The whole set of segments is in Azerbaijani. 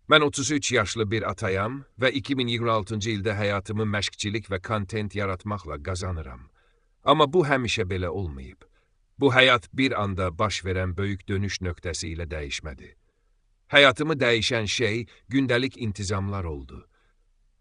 Mən 33 yaşlı bir atayam və 2026-cı ildə həyatımı məşqçilik və kontent yaratmaqla qazanıram. Amma bu həmişə belə olmayıb. Bu həyat bir anda baş verən böyük dönüş nöqtəsi ilə dəyişmədi. Həyatımı dəyişən şey gündəlik intizamlar oldu.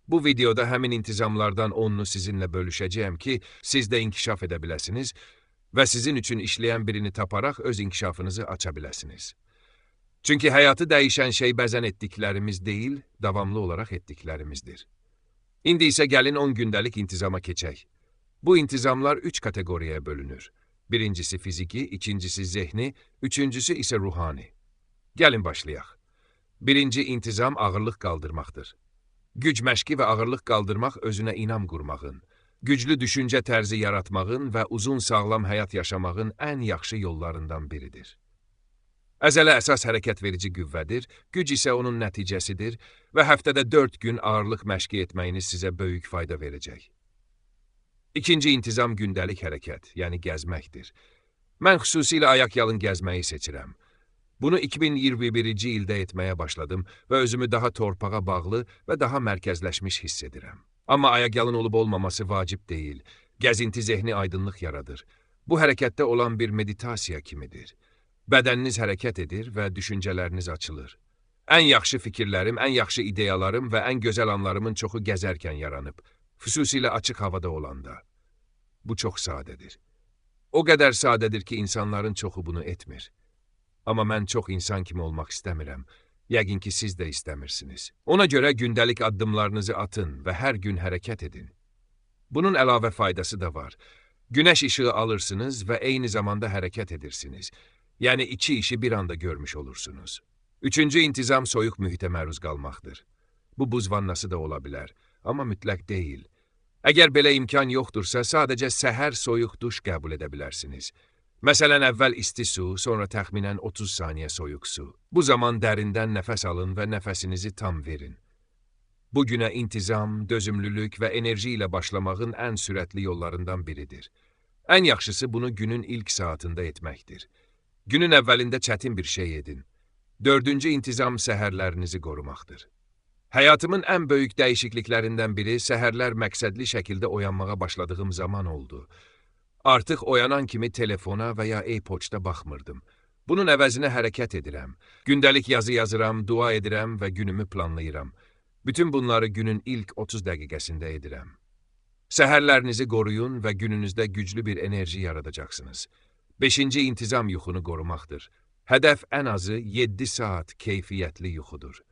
Bu videoda həmin intizamlardan 10'unu sizinlə bölüşəcəyəm ki, siz də inkişaf edə biləsiniz və sizin üçün işləyən birini taparaq öz inkişafınızı aça biləsiniz. Çünki həyatı dəyişən şey bəzən etdiklərimiz deyil, davamlı olaraq etdiklərimizdir. İndi isə gəlin 10 gündəlik intizama keçək. Bu intizamlar 3 kateqoriyaya bölünür. Birincisi fiziki, ikincisi zehni, üçüncüsü isə ruhani. Gəlin başlayaq. Birinci intizam ağırlıq qaldırmaqdır. Güc məşqi və ağırlıq qaldırmaq özünə inam qurmağın, güclü düşüncə tərzi yaratmağın və uzun sağlam həyat yaşamağın ən yaxşı yollarından biridir. Əzələ əsas hərəkət verici qüvvədir, güc isə onun nəticəsidir və həftədə 4 gün ağırlıq məşqi etməyiniz sizə böyük fayda verəcək. İkinci intizam gündəlik hərəkət, yəni gəzməkdir. Mən xüsusilə ayaqyalın gəzməyi seçirəm. Bunu 2021-ci ildə etməyə başladım və özümü daha torpağa bağlı və daha mərkəzləşmiş hiss edirəm. Amma ayaqyalın olub olmaması vacib deyil. Gəzinti zehni aydınlıq yaradır. Bu hərəkətdə olan bir meditasiya kimidir. Bədəniniz hərəkət edir və düşüncələriniz açılır. Ən yaxşı fikirlərim, ən yaxşı ideyalarım və ən gözəl anlarımın çoxu gəzərkən yaranıb, xüsusilə açıq havada olanda. Bu çox sadədir. O qədər sadədir ki, insanların çoxu bunu etmir. Amma mən çox insan kimi olmaq istəmirəm. Yəqin ki, siz də istəmirsiniz. Ona görə gündəlik addımlarınızı atın və hər gün hərəkət edin. Bunun əlavə faydası da var. Günəş işığı alırsınız və eyni zamanda hərəkət edirsiniz. Yəni iki işi bir anda görmüş olursunuz. Üçüncü intizam soyuq mühitə məruz qalmaqdır. Bu buz vannası da ola bilər, amma mütləq deyil. Əgər belə imkan yoxdursa, sadəcə səhər soyuq duş qəbul edə bilərsiniz. Məsələn, əvvəl isti su, sonra təxminən 30 saniyə soyuq su. Bu zaman dərindən nəfəs alın və nəfəsinizi tam verin. Bu günə intizam, dözümlülük və enerji ilə başlamağın ən sürətli yollarından biridir. Ən yaxşısı bunu günün ilk saatında etməkdir. Günün əvvəlində çətin bir şey edin. Dördüncü intizam səhərlərinizi qorumaqdır. Həyatımın ən böyük dəyişikliklərindən biri səhərlər məqsədli şəkildə oyanmağa başladığım zaman oldu. Artıq oyanan kimi telefona və ya e-poçta baxmırdım. Bunun əvəzinə hərəkət edirəm. Gündəlik yazı yazıram, dua edirəm və günümü planlayıram. Bütün bunları günün ilk 30 dəqiqəsində edirəm. Səhərlərinizi qoruyun və gününüzdə güclü bir enerji yaradacaqsınız. 5-ci intizam yuxunu qorumaqdır. Hədəf ən azı 7 saat keyfiyyətli yuxudur.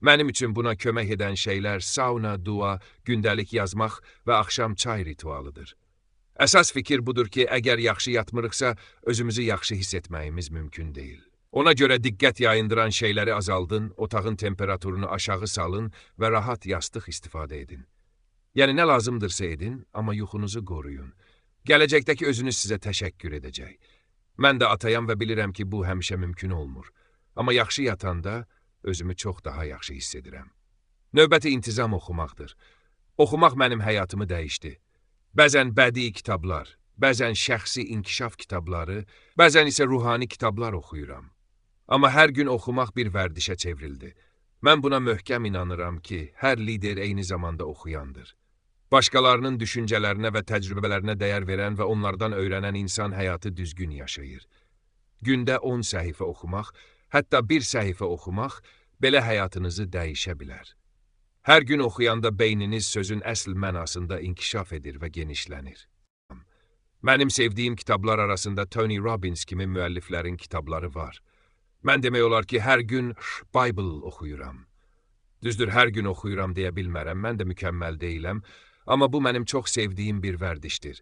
Mənim üçün buna kömək edən şeylər sauna, dua, gündəlik yazmaq və axşam çay ritualıdır. Əsas fikir budur ki, əgər yaxşı yatmırıqsa, özümüzü yaxşı hiss etməyimiz mümkün deyil. Ona görə diqqət yayındıran şeyləri azaldın, otağın temperaturunu aşağı salın və rahat yastıq istifadə edin. Yəni nə lazımdırsa edin, amma yuxunuzu qoruyun. Gələcəkdəki özünüz sizə təşəkkür edəcək. Mən də atayam və bilirəm ki, bu həmişə mümkün olmur. Amma yaxşı yatanda özümü çox daha yaxşı hiss edirəm. Növbəti intizam oxumaqdır. Oxumaq mənim həyatımı dəyişdi. Bəzən bədii kitablar, bəzən şəxsi inkişaf kitabları, bəzən isə ruhani kitablar oxuyuram. Amma hər gün oxumaq bir vərdişə çevrildi. Mən buna möhkəm inanıram ki, hər lider eyni zamanda oxuyandır. Başqalarının düşüncələrinə və təcrübələrinə dəyər verən və onlardan öyrənən insan həyatı düzgün yaşayır. Gündə 10 səhifə oxumaq, hətta bir səhifə oxumaq belə həyatınızı dəyişə bilər. Hər gün oxuyanda beyniniz sözün əsl mənasında inkişaf edir və genişlənir. Mənim sevdiyim kitablar arasında Tony Robbins kimi müəlliflərin kitabları var. Mən demək olar ki, hər gün Bible oxuyuram. Düzdür, hər gün oxuyuram deyə bilmərəm, mən də mükəmməl deyiləm. Amma bu mənim çox sevdiyim bir vərdişdir.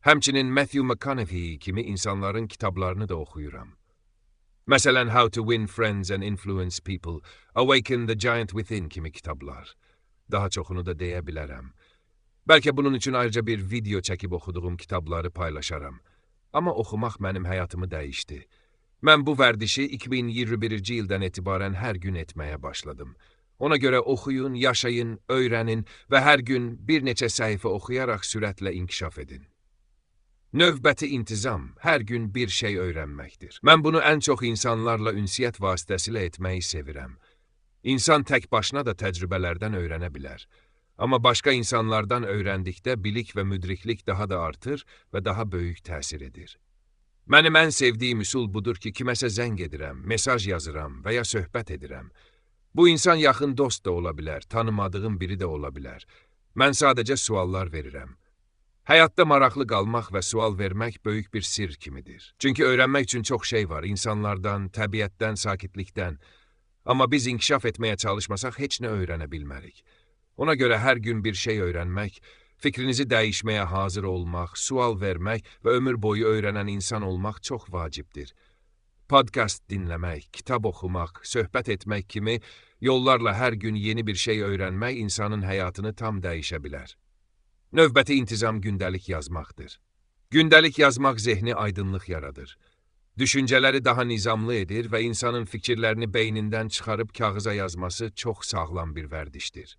Həmçinin Matthew McConaughey kimi insanların kitablarını da oxuyuram. Məsələn, How to Win Friends and Influence People, Awaken the Giant Within kimi kitablar. Daha çoxunu da deyə bilərəm. Bəlkə bunun üçün ayrıca bir video çəkib oxuduğum kitabları paylaşaram. Amma oxumaq mənim həyatımı dəyişdi. Mən bu vərdişi 2021-ci ildən etibarən hər gün etməyə başladım. Ona görə oxuyun, yaşayın, öyrənin və hər gün bir neçə səhifə oxuyaraq sürətlə inkişaf edin. Növbəti intizam, hər gün bir şey öyrənməkdir. Mən bunu ən çox insanlarla ünsiyyət vasitəsilə etməyi sevirəm. İnsan tək başına da təcrübələrdən öyrənə bilər. Amma başqa insanlardan öyrəndikdə bilik və müdriklik daha da artır və daha böyük təsir edir. Mənim ən sevdiyim üsul budur ki, kiməsə zəng edirəm, mesaj yazıram və ya söhbət edirəm. Bu insan yaxın dost da ola bilər, tanımadığım biri də ola bilər. Mən sadəcə suallar verirəm. Həyatda maraqlı qalmaq və sual vermək böyük bir sirr kimidir. Çünki öyrənmək üçün çox şey var, insanlardan, təbiətdən, sakitlikdən. Amma biz inkişaf etməyə çalışmasaq heç nə öyrənə bilmərik. Ona görə hər gün bir şey öyrənmək, fikrinizi dəyişməyə hazır olmaq, sual vermək və ömür boyu öyrənən insan olmaq çox vacibdir. Podkast dinləmək, kitab oxumaq, söhbət etmək kimi yollarla hər gün yeni bir şey öyrənmək insanın həyatını tam dəyişə bilər. Növbəti intizam gündəlik yazmaqdır. Gündəlik yazmaq zehni aydınlıq yaradır. Düşüncələri daha nizamlı edir və insanın fikirlərini beynindən çıxarıb kağıza yazması çox sağlam bir vərdişdir.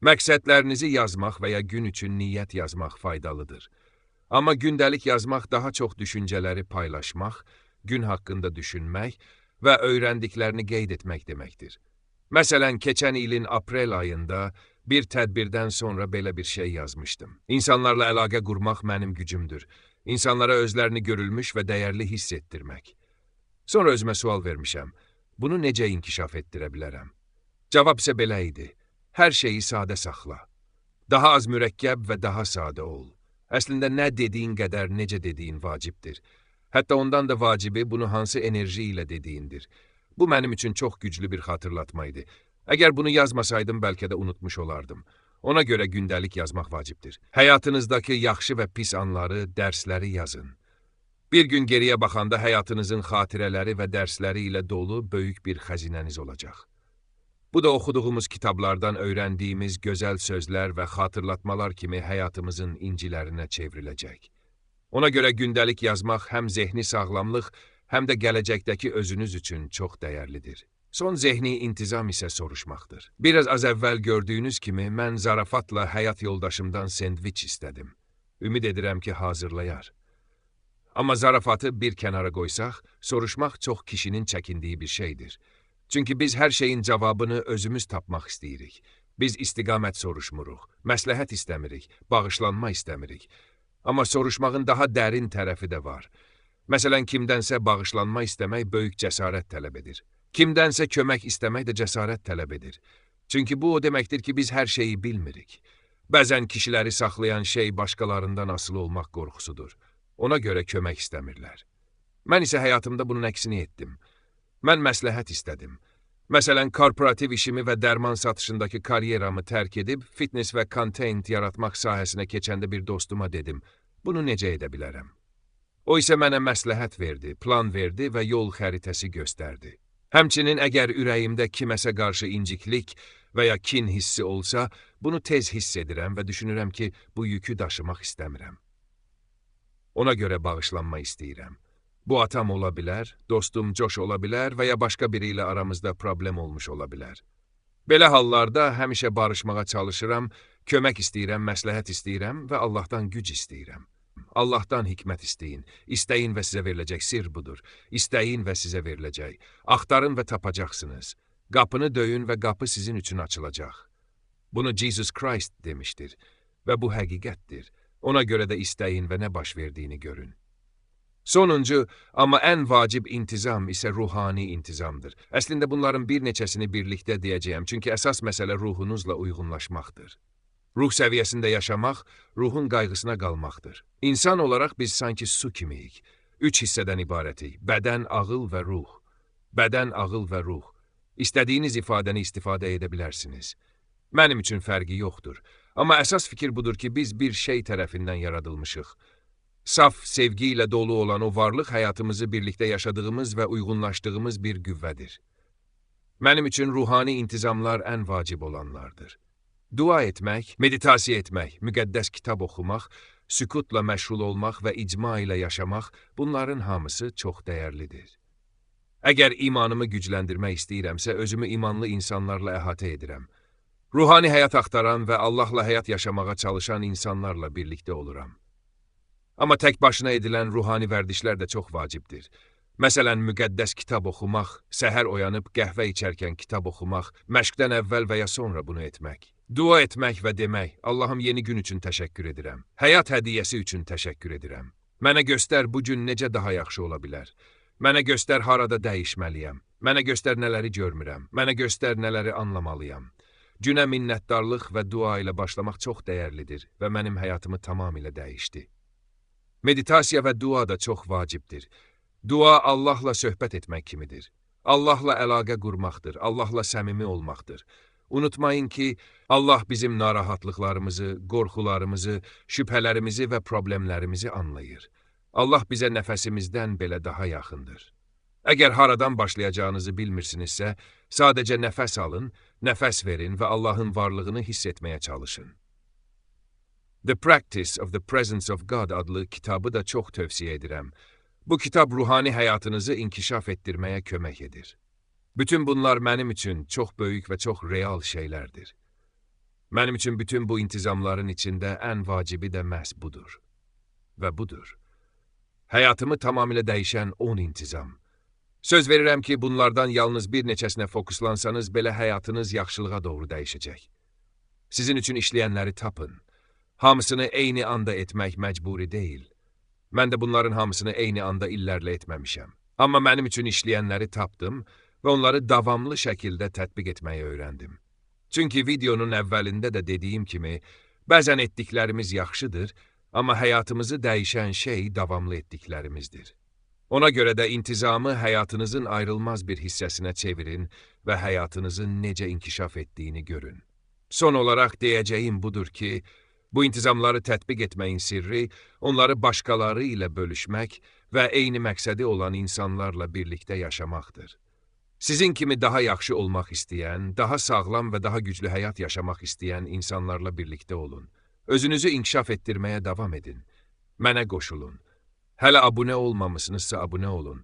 Məqsədlərinizi yazmaq və ya gün üçün niyyət yazmaq faydalıdır. Amma gündəlik yazmaq daha çox düşüncələri paylaşmaq, gün haqqında düşünmək və öyrəndiklərini qeyd etmək deməkdir. Məsələn, keçən ilin aprel ayında bir tədbirdən sonra belə bir şey yazmışdım. İnsanlarla əlaqə qurmaq mənim gücümdür. İnsanlara özlərini görülmüş və dəyərli hiss etdirmək. Sonra özümə sual vermişəm. Bunu necə inkişaf etdirə bilərəm? Cavab isə belə idi. Hər şeyi sadə saxla. Daha az mürəkkəb və daha sadə ol. Əslində nə dediyin qədər necə dediyin vacibdir. Hətta ondan da vacibi bunu hansı enerji ilə dediyindir. Bu mənim üçün çox güclü bir xatırlatma idi. Əgər bunu yazmasaydım, bəlkə də unutmuş olardım. Ona görə gündəlik yazmaq vacibdir. Həyatınızdakı yaxşı və pis anları, dərsləri yazın. Bir gün geriyə baxanda həyatınızın xatirələri və dərsləri ilə dolu böyük bir xəzinəniz olacaq. Bu da oxuduğumuz kitablardan öyrəndiyimiz gözəl sözlər və xatırlatmalar kimi həyatımızın incilərinə çevriləcək. Ona görə gündəlik yazmaq həm zehni sağlamlıq, həm də gələcəkdəki özünüz üçün çox dəyərlidir. Son zehni intizam isə soruşmaqdır. Biraz az əvvəl gördüyünüz kimi, mən zarafatla həyat yoldaşımdan sendviç istədim. Ümid edirəm ki, hazırlayar. Amma zarafatı bir kənara qoysaq, soruşmaq çox kişinin çəkindiyi bir şeydir. Çünki biz hər şeyin cavabını özümüz tapmaq istəyirik. Biz istiqamət soruşmuruq, məsləhət istəmirik, bağışlanma istəmirik. Amma soruşmağın daha dərin tərəfi də var. Məsələn, kimdənsə bağışlanma istəmək böyük cəsarət tələb edir. Kimdənsə kömək istəmək də cəsarət tələb edir. Çünki bu o deməkdir ki, biz hər şeyi bilmirik. Bəzən kişiləri saxlayan şey başqalarından asılı olmaq qorxusudur. Ona görə kömək istəmirlər. Mən isə həyatımda bunun əksini etdim. Mən məsləhət istədim. Məsələn, korporativ işimi və dərman satışındakı karyeramı tərk edib, fitness və kontent yaratmaq sahəsinə keçəndə bir dostuma dedim, bunu necə edə bilərəm? O isə mənə məsləhət verdi, plan verdi və yol xəritəsi göstərdi. Həmçinin əgər ürəyimdə kiməsə qarşı inciklik və ya kin hissi olsa, bunu tez hiss edirəm və düşünürəm ki, bu yükü daşımaq istəmirəm. Ona görə bağışlanma istəyirəm. Bu atam ola bilər, dostum Josh ola bilər və ya başqa biri ilə aramızda problem olmuş ola bilər. Belə hallarda həmişə barışmağa çalışıram, kömək istəyirəm, məsləhət istəyirəm və Allahdan güc istəyirəm. Allahdan hikmət istəyin, istəyin və sizə veriləcək sirr budur. İstəyin və sizə veriləcək. Axtarın və tapacaqsınız. Qapını döyün və qapı sizin üçün açılacaq. Bunu Jesus Christ demişdir və bu həqiqətdir. Ona görə də istəyin və nə baş verdiyini görün. Sonuncu, amma ən vacib intizam isə ruhani intizamdır. Əslində bunların bir neçəsini birlikdə deyəcəyəm, çünki əsas məsələ ruhunuzla uyğunlaşmaqdır. Ruh səviyyəsində yaşamaq, ruhun qayğısına qalmaqdır. İnsan olaraq biz sanki su kimiyik. 3 hissədən ibarətik. Bədən, ağıl və ruh. Bədən, ağıl və ruh. İstədiyiniz ifadəni istifadə edə bilərsiniz. Mənim üçün fərqi yoxdur. Amma əsas fikir budur ki, biz bir şey tərəfindən yaradılmışıq. Saf sevgi ilə dolu olan o varlıq həyatımızı birlikdə yaşadığımız və uyğunlaşdığımız bir qüvvədir. Mənim üçün ruhani intizamlar ən vacib olanlardır. Dua etmək, meditasiya etmək, müqəddəs kitab oxumaq, sükutla məşğul olmaq və icma ilə yaşamaq, bunların hamısı çox dəyərlidir. Əgər imanımı gücləndirmək istəyirəmsə, özümü imanlı insanlarla əhatə edirəm. Ruhani həyat axtaran və Allahla həyat yaşamağa çalışan insanlarla birlikdə oluram. Amma tək başına edilən ruhani vərdişlər də çox vacibdir. Məsələn, müqəddəs kitab oxumaq, səhər oyanıb qəhvə içərkən kitab oxumaq, məşqdən əvvəl və ya sonra bunu etmək. Dua etmək və demək, Allahım yeni gün üçün təşəkkür edirəm. Həyat hədiyyəsi üçün təşəkkür edirəm. Mənə göstər bu gün necə daha yaxşı ola bilər. Mənə göstər harada dəyişməliyəm. Mənə göstər nələri görmürəm. Mənə göstər nələri anlamalıyam. Günə minnətdarlıq və dua ilə başlamaq çox dəyərlidir və mənim həyatımı tamamilə dəyişdi. Meditasiya və dua da çox vacibdir. Dua Allahla söhbət etmək kimidir. Allahla əlaqə qurmaqdır, Allahla səmimi olmaqdır. Unutmayın ki, Allah bizim narahatlıqlarımızı, qorxularımızı, şübhələrimizi və problemlərimizi anlayır. Allah bizə nəfəsimizdən belə daha yaxındır. Əgər haradan başlayacağınızı bilmirsinizsə, sadəcə nəfəs alın, nəfəs verin və Allahın varlığını hiss etməyə çalışın. The Practice of the Presence of God adlı kitabı da çox tövsiyə edirəm. Bu kitab ruhani həyatınızı inkişaf etdirməyə kömək edir. Bütün bunlar mənim üçün çox böyük və çox real şeylərdir. Mənim üçün bütün bu intizamların içində ən vacibi də məhz budur. Və budur. Həyatımı tamamilə dəyişən 10 intizam. Söz verirəm ki, bunlardan yalnız bir neçəsinə fokuslansanız, belə həyatınız yaxşılığa doğru dəyişəcək. Sizin üçün işləyənləri tapın. Hamısını eyni anda etmək məcburi deyil. Mən də bunların hamısını eyni anda illərlə etməmişəm. Amma mənim üçün işləyənləri tapdım və onları davamlı şəkildə tətbiq etməyi öyrəndim. Çünki videonun əvvəlində də dediyim kimi, bəzən etdiklərimiz yaxşıdır, amma həyatımızı dəyişən şey davamlı etdiklərimizdir. Ona görə də intizamı həyatınızın ayrılmaz bir hissəsinə çevirin və həyatınızın necə inkişaf etdiyini görün. Son olaraq deyəcəyim budur ki, bu intizamları tətbiq etməyin sirri, onları başqaları ilə bölüşmək və eyni məqsədi olan insanlarla birlikdə yaşamaqdır. Sizin kimi daha yaxşı olmaq istəyən, daha sağlam və daha güclü həyat yaşamaq istəyən insanlarla birlikdə olun. Özünüzü inkişaf etdirməyə davam edin. Mənə qoşulun. Hələ abunə olmamışsınızsa abunə olun.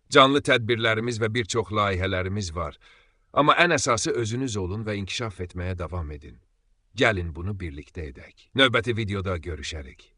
Canlı tədbirlərimiz və bir çox layihələrimiz var. Amma ən əsası özünüz olun və inkişaf etməyə davam edin. Gəlin bunu birlikdə edək. Növbəti videoda görüşərik.